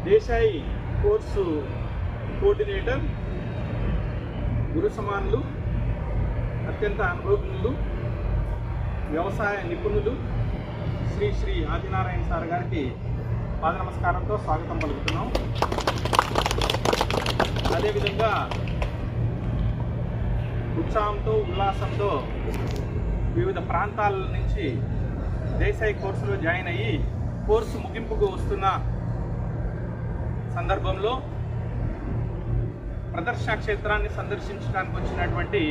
Desai course coordinator, గురు సమానులు, అత్యంత అనుభవజ్ఞులు, వ్యవసాయ నిపుణులు శ్రీ శ్రీ ఆదినారాయణ సార్ గారికి పాద నమస్కారంతో స్వాగతం పలుకుతున్నాం. అదేవిధంగా ఉత్సాహంతో ఉల్లాసంతో వివిధ ప్రాంతాల నుంచి దేశాయి కోర్సులో జాయిన్ అయ్యి కోర్సు ముగింపుకు వస్తున్న సందర్భంలో ప్రదర్శన క్షేత్రాన్ని సందర్శించడానికి వచ్చినటువంటి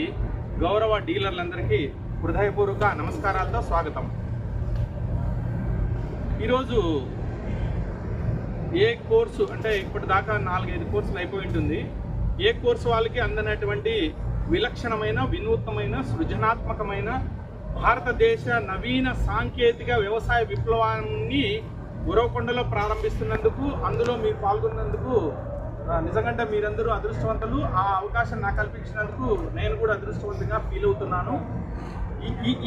గౌరవ డీలర్లందరికీ హృదయపూర్వక నమస్కారాలతో స్వాగతం. ఈరోజు ఏ కోర్సు అంటే ఇప్పటిదాకా 4-5 కోర్సులు అయిపోయి ఉంటుంది. ఏ కోర్సు వాళ్ళకి అందనటువంటి విలక్షణమైన, వినూత్నమైన, సృజనాత్మకమైన భారతదేశ నవీన సాంకేతిక వ్యవసాయ విప్లవాన్ని ఉరవకొండలో ప్రారంభిస్తున్నందుకు, అందులో మీరు పాల్గొన్నందుకు నిజంగా మీరందరూ అదృష్టవంతులు. ఆ అవకాశం నాకు కల్పించినందుకు నేను కూడా అదృష్టవంతంగా ఫీల్ అవుతున్నాను.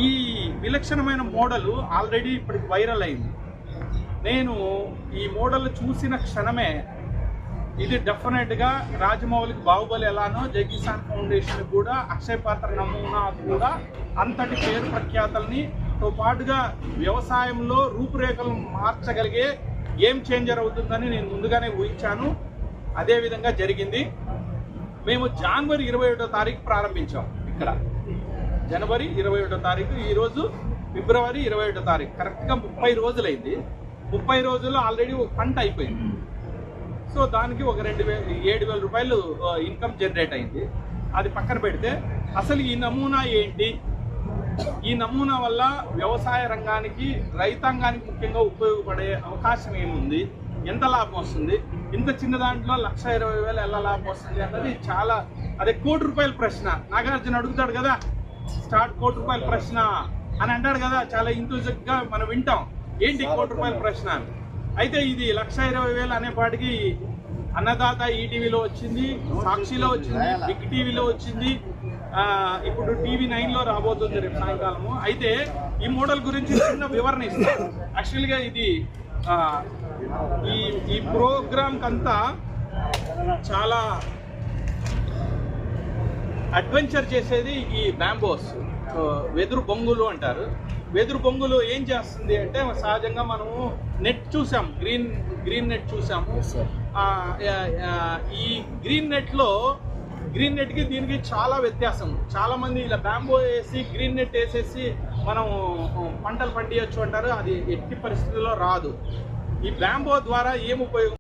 ఈ విలక్షణమైన మోడల్ ఆల్రెడీ ఇప్పటికి వైరల్ అయింది. నేను ఈ మోడల్ చూసిన క్షణమే ఇది డెఫినెట్గా రాజమౌళికి బాహుబలి ఎలానో జైకిసాన్ ఫౌండేషన్ కూడా అక్షయ పాత్ర నమూనా కూడా అంతటి పేరు ప్రఖ్యాతలతో పాటుగా వ్యవసాయంలో రూపురేఖలు మార్చగలిగే గేమ్ చేంజర్ అవుతుందని నేను ముందుగానే ఊహించాను. అదేవిధంగా జరిగింది. మేము జనవరి 21వ తారీఖు ప్రారంభించాం. ఇక్కడ జనవరి 21వ తారీఖు, ఈరోజు ఫిబ్రవరి 21వ తారీఖు, కరెక్ట్గా 30 రోజులైంది. 30 రోజుల్లో ఆల్రెడీ ఒక పంట అయిపోయింది. సో దానికి ఒక 7,000 రూపాయలు ఇన్కమ్ జనరేట్ అయింది. అది పక్కన పెడితే అసలు ఈ నమూనా ఏంటి, ఈ నమూనా వల్ల వ్యవసాయ రంగానికి, రైతాంగానికి ముఖ్యంగా ఉపయోగపడే అవకాశం ఏముంది, ఎంత లాభం వస్తుంది, ఇంత చిన్న దాంట్లో 1,20,000 ఎలా లాభం వస్తుంది అన్నది చాలా, అదే ₹1 కోటి ప్రశ్న. నాగార్జున అడుగుతాడు కదా, స్టార్ట్ ₹1 కోటి ప్రశ్న అని అంటాడు కదా, చాలా ఇంట్రెస్టింగ్గా మనం వింటాం. ఏంటి ₹1 కోటి ప్రశ్న? అయితే ఇది 1,20,000 అనేపాటికి అన్నదాత ఈటీవీలో వచ్చింది, సాక్షిలో వచ్చింది, బిగ్ టీవీలో వచ్చింది, ఇప్పుడు TV9లో రాబోతుంది రేపు సాయంకాలము. అయితే ఈ మోడల్ గురించి చిన్న వివరణ ఇస్తాను. యాక్చువల్గా ఇది ఈ ప్రోగ్రామ్ కంతా చాలా అడ్వెంచర్ చేసేది ఈ బ్యాంబోస్, వెదురు బొంగులు అంటారు. వెదురు బొంగులు ఏం చేస్తుంది అంటే, సహజంగా మనము నెట్ చూసాం, గ్రీన్ నెట్ చూసాము. ఈ గ్రీన్ నెట్కి దీనికి చాలా వ్యత్యాసం. చాలా మంది ఇలా బ్యాంబో వేసి గ్రీన్ నెట్ వేసేసి మనం పంటలు పండియచ్చు అంటారు. అది ఎట్టి పరిస్థితుల్లో రాదు. ఈ బ్యాంబో ద్వారా ఏం ఉపయోగం